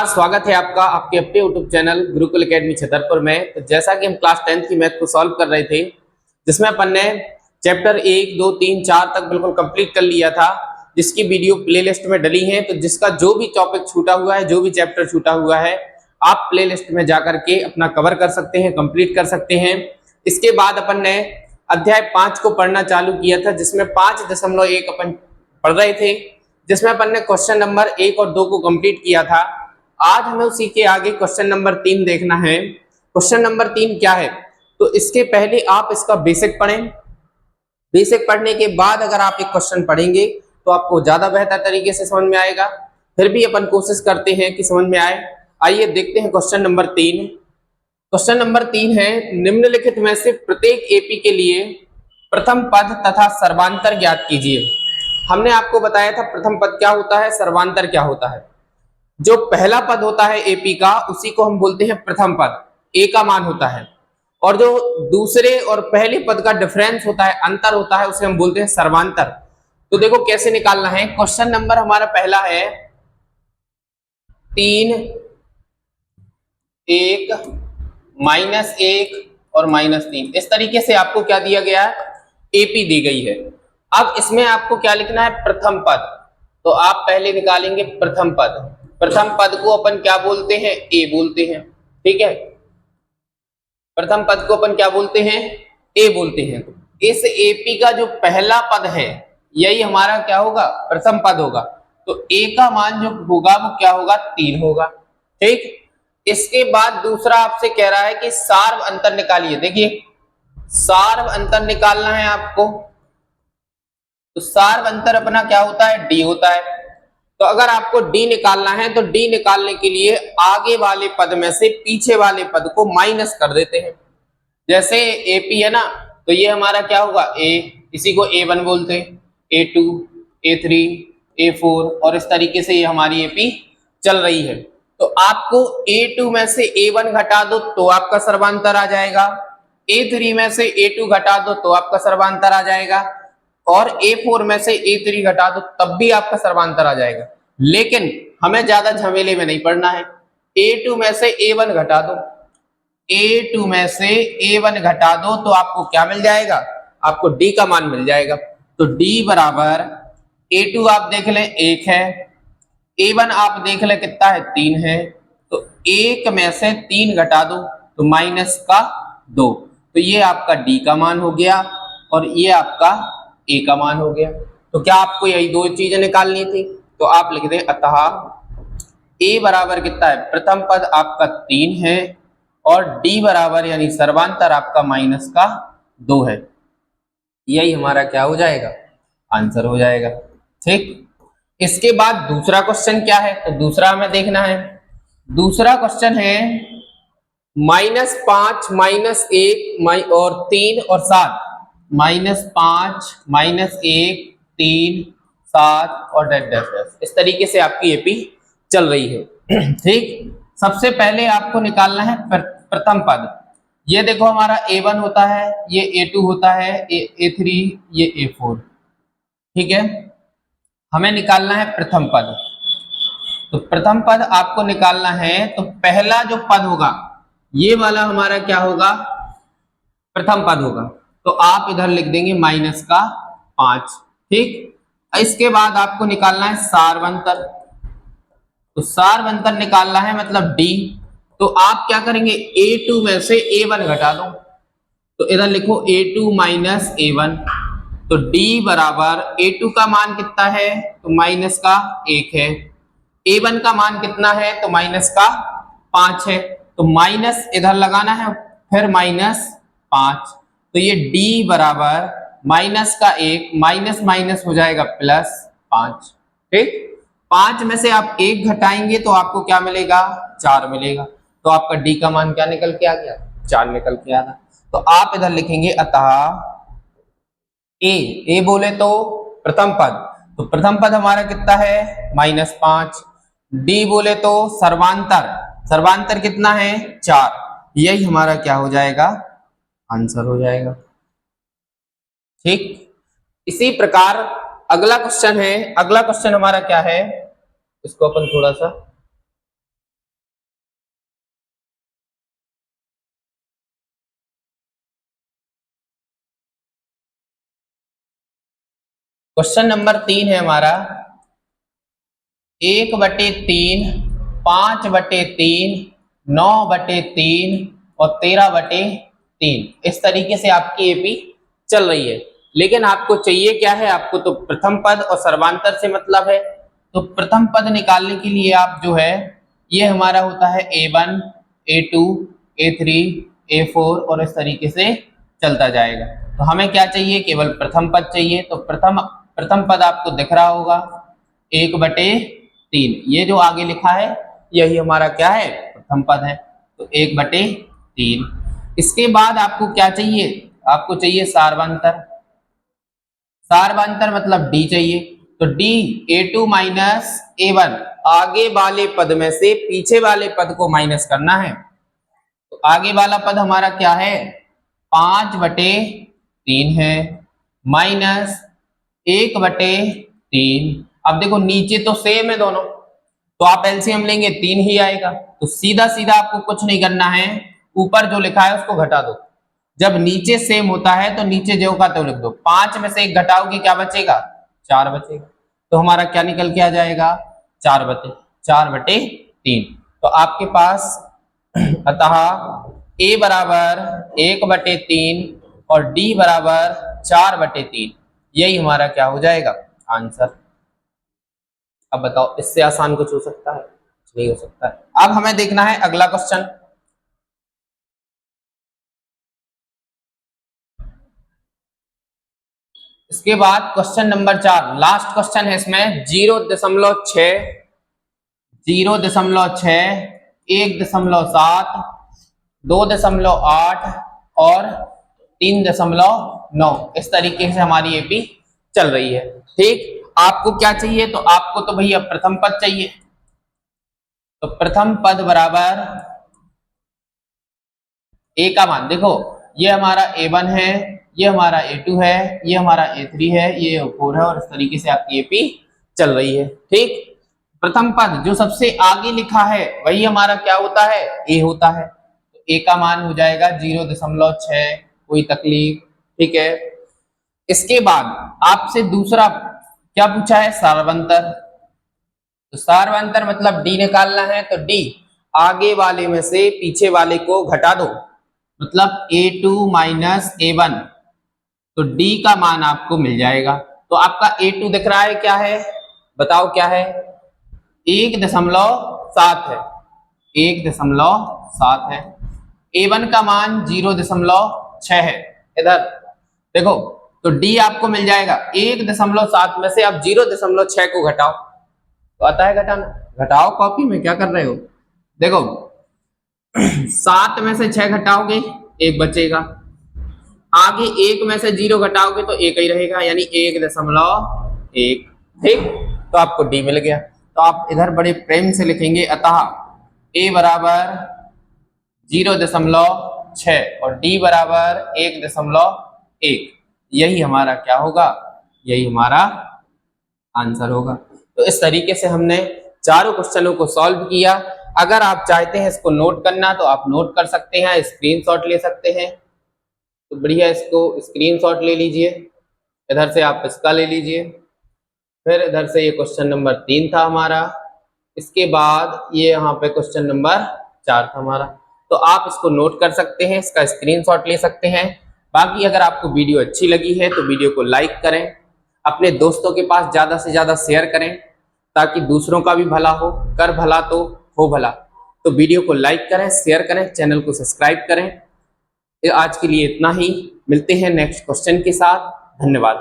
स्वागत है आपका आपके अपने YouTube channel Gurukul academy Chhatarpur में। तो जैसा कि हम क्लास 10th की मैथ को सॉल्व कर रहे थे, जिसमें अपन ने चैप्टर 1, 2, 3, 4 तक बिल्कुल कंप्लीट कर लिया था, जिसकी वीडियो प्लेलिस्ट में डली है। तो जिसका जो भी टॉपिक छूटा हुआ है, जो भी चैप्टर छूटा हुआ है, आप प्लेलिस्ट में जाकर के अपना कवर कर सकते हैं, कंप्लीट कर सकते हैं। इसके बाद अपन ने अध्याय 5 को पढ़ना चालू किया था, जिसमें 5.1 अपन पढ़ रहे थे, जिसमें अपन ने क्वेश्चन नंबर 1 और 2 को कंप्लीट किया था। आज हमें उसी के आगे क्वेश्चन नंबर 3 देखना है। क्वेश्चन नंबर 3 क्या है, तो इसके पहले आप इसका बेसिक पढ़ें। बेसिक पढ़ने के बाद अगर आप एक क्वेश्चन पढ़ेंगे तो आपको ज्यादा बेहतर तरीके से समझ में आएगा। फिर भी अपन कोशिश करते हैं कि समझ में आए। आइए देखते हैं क्वेश्चन नंबर 3। क्वेश्चन नंबर 3 है, निम्नलिखित में से प्रत्येक एपी के लिए प्रथम पद तथा सर्वांतर ज्ञात कीजिए। हमने आपको बताया था प्रथम पद क्या होता है, सर्वांतर क्या होता है। जो पहला पद होता है एपी का, उसी को हम बोलते हैं प्रथम पद, ए का मान होता है। और जो दूसरे और पहले पद का डिफरेंस होता है, अंतर होता है, उसे हम बोलते हैं सर्वांतर। तो देखो कैसे निकालना है। क्वेश्चन नंबर हमारा पहला है 3, 1, -1 और -3। इस तरीके से आपको क्या दिया गया है, एपी दी गई है। अब इसमें आपको क्या लिखना है, प्रथम पद। तो आप पहले निकालेंगे प्रथम पद। प्रथम पद को अपन क्या बोलते हैं, ए बोलते हैं। ठीक है, प्रथम पद को अपन क्या बोलते हैं, ए बोलते हैं। इस एपी का जो पहला पद है, यही हमारा क्या होगा, प्रथम पद होगा। तो ए का मान जो होगा वो क्या होगा, 3 होगा। ठीक, इसके बाद दूसरा आपसे कह रहा है कि सार्व अंतर निकालिए। देखिए, सार्व अंतर निकालना है आपको। तो सार्व अंतर अपना क्या होता है, डी होता है। तो अगर आपको डी निकालना है तो डी निकालने के लिए आगे वाले पद में से पीछे वाले पद को माइनस कर देते हैं। जैसे एपी है ना, तो ये हमारा क्या होगा, ए, इसी को A1 बोलते हैं, A2, A3, A4, और इस तरीके से ये हमारी एपी चल रही है। तो आपको A2 में से A1 घटा दो तो आपका सर्वांतर आ जाएगा, A3 में से A2 घटा दो तो आपका सर्वांतर आ जाएगा, और A4 में से A3 घटा दो तब भी आपका सर्वांतर आ जाएगा। लेकिन हमें ज्यादा झमेले में नहीं पड़ना है। A2 में से A1 घटा दो, A2 में से A1 घटा दो तो आपको क्या मिल जाएगा, आपको D का मान मिल जाएगा। तो D बराबर A2 आप देख लें 1 है, A1 आप देख लें कितना है, 3 है। तो 1 में से 3 घटा दो तो -2। तो ये आपका D का मान हो गया और ये आपका A का मान हो गया। तो क्या आपको यही दो चीजें निकालनी थी, तो आप लिख दें अतः A बराबर कितना है, प्रथम पद आपका 3 है और D बराबर यानी सर्वांतर आपका -2 है। यही हमारा क्या हो जाएगा, आंसर हो जाएगा। ठीक, इसके बाद दूसरा क्वेश्चन क्या है, तो दूसरा हमें देखना है। दूसरा क्वेश्चन है -5, -1 और 3 और 7, -5, -1, 3, 7 और डैश डैश डैश। इस तरीके से आपकी एपी चल रही है। ठीक, सबसे पहले आपको निकालना है प्रथम पद। ये देखो हमारा A1 होता है, ये A2 होता है, A3, ये A4। ठीक है, हमें निकालना है प्रथम पद। तो प्रथम पद आपको निकालना है, तो पहला जो पद होगा ये वाला हमारा क्या होगा, प्रथम पद होगा। तो आप इधर लिख देंगे -5। ठीक, इसके बाद आपको निकालना है सार्वंतर। तो सार्वंतर निकालना है मतलब D। तो आप क्या करेंगे, A2 में से A1 घटा दो। तो इधर लिखो A2 - A1। तो D बराबर A2 का मान कितना है, तो -1 है। A1 का मान कितना है, तो -5 है। तो माइनस इधर लगाना है, फिर -5। तो ये D बराबर -1, माइनस माइनस हो जाएगा +5। ठीक, 5 में से आप 1 घटाएंगे तो आपको क्या मिलेगा, 4 मिलेगा। तो आपका D का मान क्या निकल के आ गया, 4 निकल के आ रहा। तो आप इधर लिखेंगे अतः ए बोले तो प्रथम पद, तो प्रथम पद हमारा कितना है, -5। डी बोले तो सर्वांतर, सर्वांतर कितना है, 4। यही हमारा क्या हो जाएगा, आंसर हो जाएगा। ठीक, इसी प्रकार अगला क्वेश्चन है। अगला क्वेश्चन हमारा क्या है, इसको अपन थोड़ा सा क्वेश्चन नंबर 3 है हमारा 1/3, 5/3, 9/3 और 13/3 इस तरीके से आपकी एपी चल रही है। लेकिन आपको चाहिए क्या है, आपको तो प्रथम पद और सर्वांतर से मतलब है। तो प्रथम पद निकालने के लिए आप जो है, ये हमारा होता है A1, A2, A3, A4 और इस तरीके से चलता जाएगा। तो हमें क्या चाहिए, केवल प्रथम पद चाहिए। तो प्रथम पद आपको दिख रहा होगा 1/3, ये जो आगे लिखा है यही हमारा क्या है, प्रथम पद है। तो 1/3। इसके बाद आपको क्या चाहिए, आपको चाहिए सार्वंतर। सार्वंतर मतलब D चाहिए। तो D A2 माइनस A1, आगे वाले पद में से पीछे वाले पद को माइनस करना है। तो आगे वाला पद हमारा क्या है, 5/3 है, माइनस 1/3। अब देखो नीचे तो सेम है दोनों, तो आप एलसीएम लेंगे 3 ही आएगा। तो सीधा सीधा आपको कुछ नहीं करना है, ऊपर जो लिखा है उसको घटा दो। जब नीचे सेम होता है तो नीचे जो का तो लिख दो। 5 में से 1 घटाओगे क्या बचेगा, 4 बचेगा। तो हमारा क्या निकल के आ जाएगा, 4/3। तो आपके पास अतः A बराबर 1/3 और D बराबर 4/3, यही हमारा क्या हो जाएगा, आंसर। अब बताओ इससे आसान कुछ हो सकता है, नहीं हो सकता है। अब हमें देखना है अगला क्वेश्चन। इसके बाद क्वेश्चन नंबर 4 लास्ट क्वेश्चन है। इसमें 0.6, 0.6, 1.7, 2.8 और 3.9 इस तरीके से हमारी एपी चल रही है। ठीक, आपको क्या चाहिए, तो आपको तो भैया प्रथम पद चाहिए। तो प्रथम पद बराबर ए का मान, देखो ये हमारा A1 है, ये हमारा A2 है, ये हमारा A3 है, ये A4 है और इस तरीके से आपकी एपी चल रही है। ठीक, प्रथम पद जो सबसे आगे लिखा है वही हमारा क्या होता है, A होता है। तो A का मान हो जाएगा 0.6, कोई तकलीफ। ठीक है, इसके बाद आपसे दूसरा क्या पूछा है, सार्वंतर। तो सार्वंतर मतलब D निकालना है। तो D आगे वाले में से पीछे वाले को घटा दो, मतलब A2 माइनस A1। तो D का मान आपको मिल जाएगा। तो आपका A2 दिख रहा है क्या है, बताओ क्या है, 1.7 है, 1.7 है। A1 का मान 0.6 है। इधर देखो, तो D आपको मिल जाएगा 1.7 में से आप 0.6 को घटाओ, तो आता है घटाना। घटाओ, कॉपी में क्या कर रहे हो, देखो 7 में से 6 घटाओगे 1 बचेगा, आगे 1 में से 0 घटाओगे तो 1 ही रहेगा, यानी 1.1। ठीक, तो आपको D मिल गया। तो आप इधर बड़े प्रेम से लिखेंगे, अतः A बराबर 0.6 और D बराबर 1.1, यही हमारा क्या होगा, यही हमारा आंसर होगा। तो इस तरीके से हमने चारों क्वेश्चनों को सॉल्व किया। अगर आप चाहते हैं इसको नोट करना तो आप नोट कर सकते हैं, स्क्रीनशॉट ले सकते हैं। तो बढ़िया, इसको स्क्रीनशॉट ले लीजिए, इधर से आप इसका ले लीजिए, फिर इधर से ये क्वेश्चन नंबर 3 था हमारा, इसके बाद ये यहाँ पे क्वेश्चन नंबर 4 था हमारा। तो आप इसको नोट कर सकते हैं, इसका स्क्रीनशॉट ले सकते हैं। बाकी अगर आपको वीडियो अच्छी लगी है तो वीडियो को लाइक करें, अपने दोस्तों के पास ज्यादा से ज्यादा शेयर करें, ताकि दूसरों का भी भला हो, कर भला तो हो भला। तो वीडियो को लाइक करें, शेयर करें, चैनल को सब्सक्राइब करें। आज के लिए इतना ही, मिलते हैं नेक्स्ट क्वेश्चन के साथ। धन्यवाद।